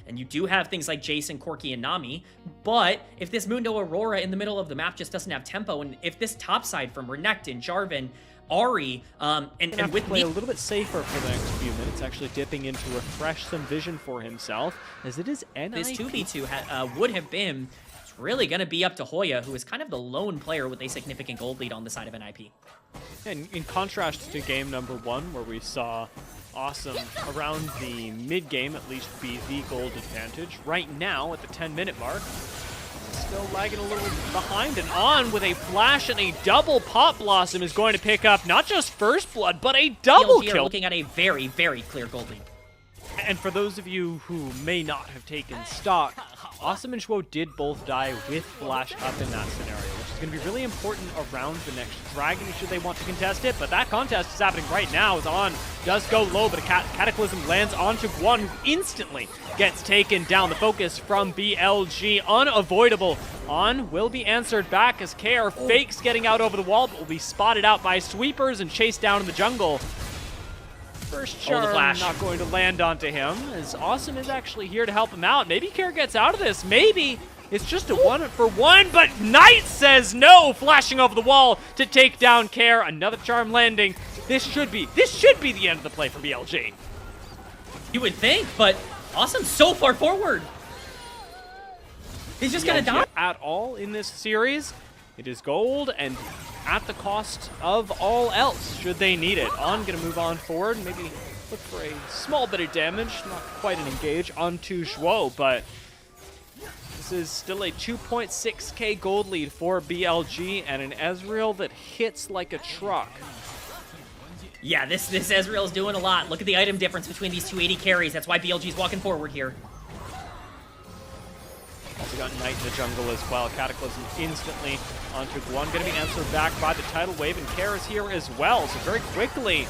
and you do have things like Jason, Corki, and Nami, but if this Mundo Aurora in the middle of the map just doesn't have tempo, and if this top side from Renekton, Jarvan, Ahri, and with play a little bit safer for the next few minutes, actually dipping in to refresh some vision for himself, as it is NIP. This 2v2 would have been really going to be up to Hoya, who is kind of the lone player with a significant gold lead on the side of NIP. And in contrast to game number 1, where we saw Awesome around the mid-game at least be the gold advantage, right now at the 10-minute mark, still lagging a little behind, and On with a flash and a double Pop Blossom is going to pick up not just first blood, but a double BLG kill. Are looking at a very, very clear gold lead. And for those of you who may not have taken stock, Awesome and Zhuo did both die with Flash up in that scenario, which is going to be really important around the next Dragon should they want to contest it. But that contest is happening right now as On does go low, but a Cataclysm lands onto Guan, who instantly gets taken down. The focus from BLG, unavoidable. On will be answered back as KR fakes getting out over the wall, but will be spotted out by sweepers and chased down in the jungle. First charm not going to land onto him, as Awesome is actually here to help him out. Maybe KR gets out of this. Maybe it's just a 1-for-1, but Knight says no, flashing over the wall to take down KR. Another charm landing. This should be the end of the play for BLG. You would think, but Awesome's so far forward. He's just gonna die at all in this series. It is gold, and at the cost of all else, should they need it. On gonna move on forward, maybe look for a small bit of damage, not quite an engage, onto Zhuo, but this is still a 2.6k gold lead for BLG, and an Ezreal that hits like a truck. Yeah, this Ezreal's doing a lot. Look at the item difference between these two 80 carries. That's why BLG's walking forward here. Also got Knight in the jungle as well. Cataclysm instantly onto Guan. Going to be answered back by the tidal wave, and KR is here as well. So very quickly,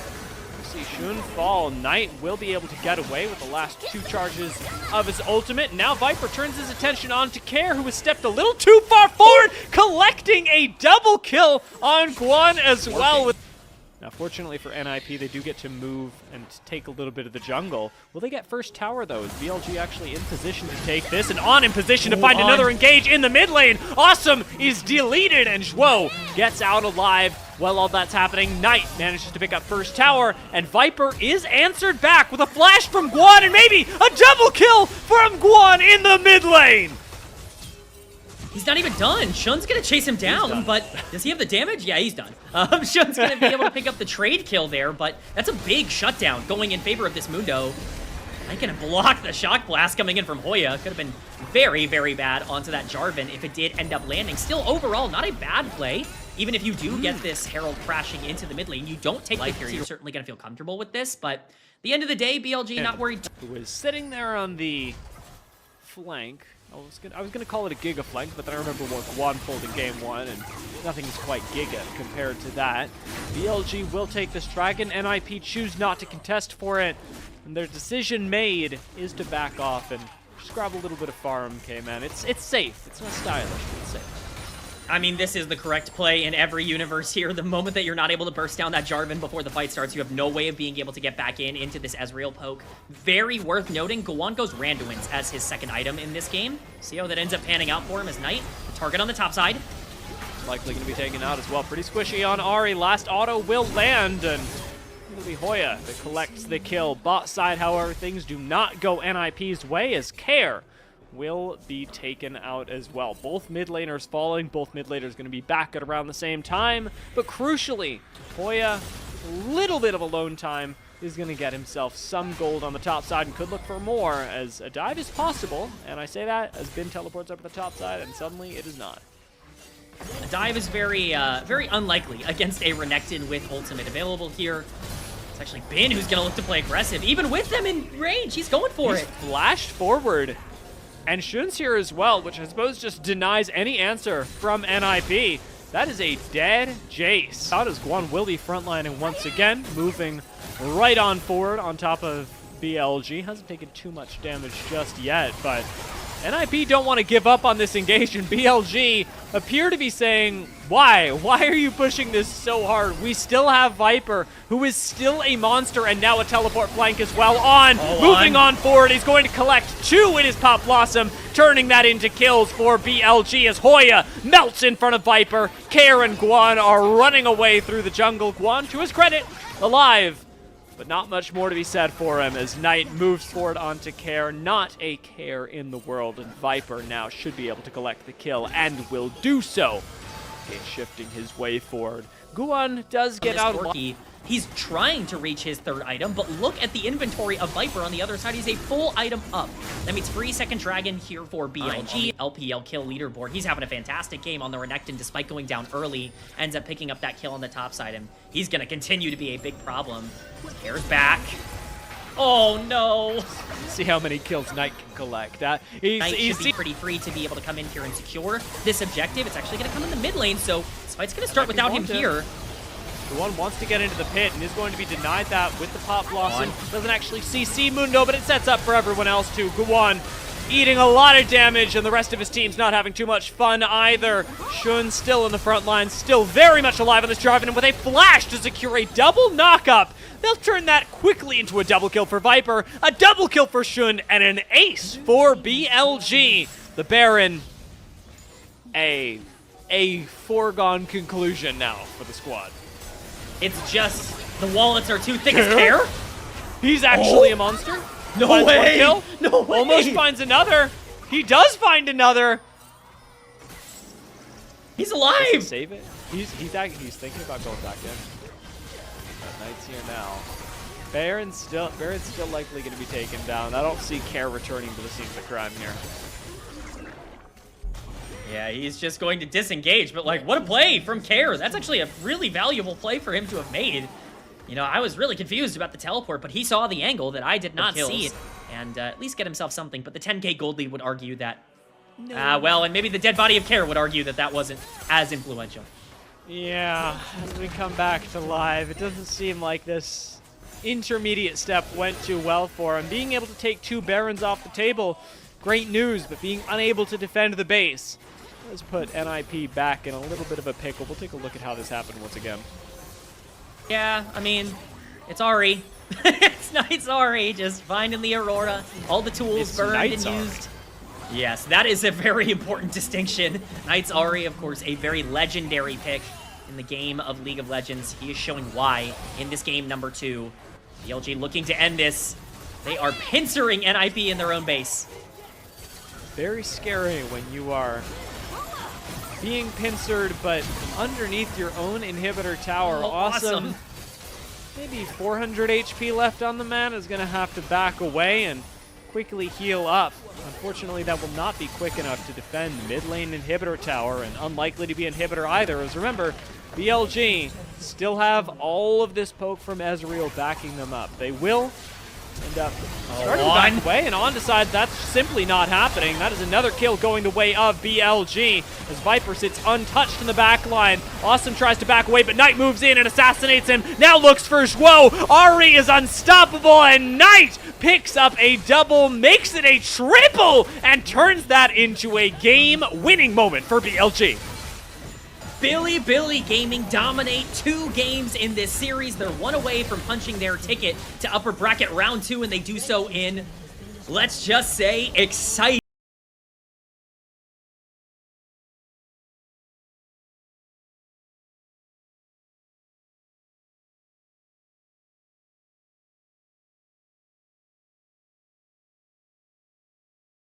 we see Shun fall. Knight will be able to get away with the last 2 charges of his ultimate. Now Viper turns his attention on to KR, who has stepped a little too far forward, collecting a double kill on Guan as well. Now, fortunately for NIP, they do get to move and take a little bit of the jungle. Will they get first tower, though? Is BLG actually in position to take this? And On in position to find another engage in the mid lane. Awesome is deleted, and Zhuo gets out alive. While all that's happening, Knight manages to pick up first tower, and Viper is answered back with a flash from Guan, and maybe a double kill from Guan in the mid lane. He's not even done. Shun's gonna chase him down, but does he have the damage? Yeah, he's done. Shun's gonna be able to pick up the trade kill there, but that's a big shutdown going in favor of this Mundo. I can block the shock blast coming in from Hoya. Could have been very, very bad onto that Jarvan if it did end up landing. Still, overall, not a bad play. Even if you do get this Herald crashing into the mid lane, you don't take life here. You're certainly gonna feel comfortable with this, but at the end of the day, BLG not worried. Who was sitting there on the flank. I was gonna call it a Giga flank, but then I remember what Guan pulled in game 1, and nothing's quite Giga compared to that. BLG will take this Dragon. NIP choose not to contest for it, and their decision made is to back off and just grab a little bit of farm, K-Man. It's safe. It's not stylish, but it's safe. I mean, this is the correct play in every universe here. The moment that you're not able to burst down that Jarvan before the fight starts, you have no way of being able to get back into this Ezreal poke. Very worth noting, Guan goes Randuin's as his second item in this game. See how that ends up panning out for him as Knight. Target on the top side. Likely going to be taken out as well. Pretty squishy on Ahri. Last auto will land, and it'll be Hoya that collects the kill. Bot side, however, things do not go NIP's way as KR will be taken out as well. Both mid laners falling, both mid laners going to be back at around the same time, but crucially, Hoya, with a little bit of alone time, is going to get himself some gold on the top side and could look for more, as a dive is possible, and I say that as Bin teleports up to the top side, and suddenly it is not. A dive is very unlikely against a Renekton with ultimate available here. It's actually Bin who's going to look to play aggressive, even with them in range. He's going for it. Flashed forward. And Shun's here as well, which I suppose just denies any answer from NIP. That is a dead Jace. Out as Guan will be frontlining once again, moving right on forward on top of BLG. Hasn't taken too much damage just yet, but NIP don't want to give up on this engagement. BLG appear to be saying, why? Why are you pushing this so hard? We still have Viper, who is still a monster, and now a teleport flank as well. Moving on forward. He's going to collect 2 in his Pop Blossom, turning that into kills for BLG as Hoya melts in front of Viper. Care and Guan are running away through the jungle. Guan, to his credit, alive. But not much more to be said for him as Knight moves forward onto Care. Not a care in the world, and Viper now should be able to collect the kill and will do so. Okay, shifting his way forward. Guan does get out. He's trying to reach his 3rd item, but look at the inventory of Viper on the other side. He's a full item up. That means free 2nd Dragon here for BLG. LPL kill leaderboard. He's having a fantastic game on the Renekton despite going down early. Ends up picking up that kill on the top side, and he's going to continue to be a big problem. Care's back. Oh, no. See how many kills Knight can collect. Knight should be pretty free to be able to come in here and secure this objective. It's actually going to come in the mid lane, so this fight's going to start without him here. Guan wants to get into the pit and is going to be denied that with the Pop Blossom. Doesn't actually CC Mundo, but it sets up for everyone else too. Guan eating a lot of damage, and the rest of his team's not having too much fun either. Shun still in the front line, still very much alive on this drive, and with a flash to secure a double knock-up. They'll turn that quickly into a double kill for Viper, a double kill for Shun, and an ace for BLG. The Baron, a foregone conclusion now for the squad. It's just the wallets are too thick as Care. He's actually a monster. No finds way. 1 kill. No way. Almost finds another. He does find another. He's alive. Does he save it? He's thinking about going back in. But Knight's here now. Baron's still likely going to be taken down. I don't see Care returning to the scene of the crime here. Yeah, he's just going to disengage, but like, what a play from Care. That's actually a really valuable play for him to have made. You know, I was really confused about the teleport, but he saw the angle that I did not see, and at least get himself something. But the 10k gold lead would argue that, well, and maybe the dead body of Care would argue that that wasn't as influential. Yeah, as we come back to live, it doesn't seem like this intermediate step went too well for him. Being able to take 2 Barons off the table, great news, but being unable to defend the base does put NIP back in a little bit of a pickle. We'll take a look at how this happened once again. Yeah, I mean, it's Ahri. It's Knight's Ahri, just finding the Aurora. All the tools It's burned Knight's and used. Yes, that is a very important distinction. Knight's Ahri, of course, a very legendary pick in the game of League of Legends. He is showing why in this game number 2. BLG looking to end this. They are pincering NIP in their own base. Very scary when you are being pincered, but underneath your own inhibitor tower. Oh, awesome. Maybe 400 HP left on the man, is going to have to back away and quickly heal up. Unfortunately, that will not be quick enough to defend mid lane inhibitor tower, and unlikely to be inhibitor either, as remember, BLG still have all of this poke from Ezreal backing them up. They will end up starting to back away, and On decides that's simply not happening. That is another kill going the way of BLG as Viper sits untouched in the back line. Awesome tries to back away, but Knight moves in and assassinates him. Now looks for Zhuo. Ahri is unstoppable, and Knight picks up a double, makes it a triple, and turns that into a game-winning moment for BLG. Bilibili Gaming dominate 2 games in this series. They're 1 away from punching their ticket to upper bracket round 2, and they do so in, let's just say, exciting.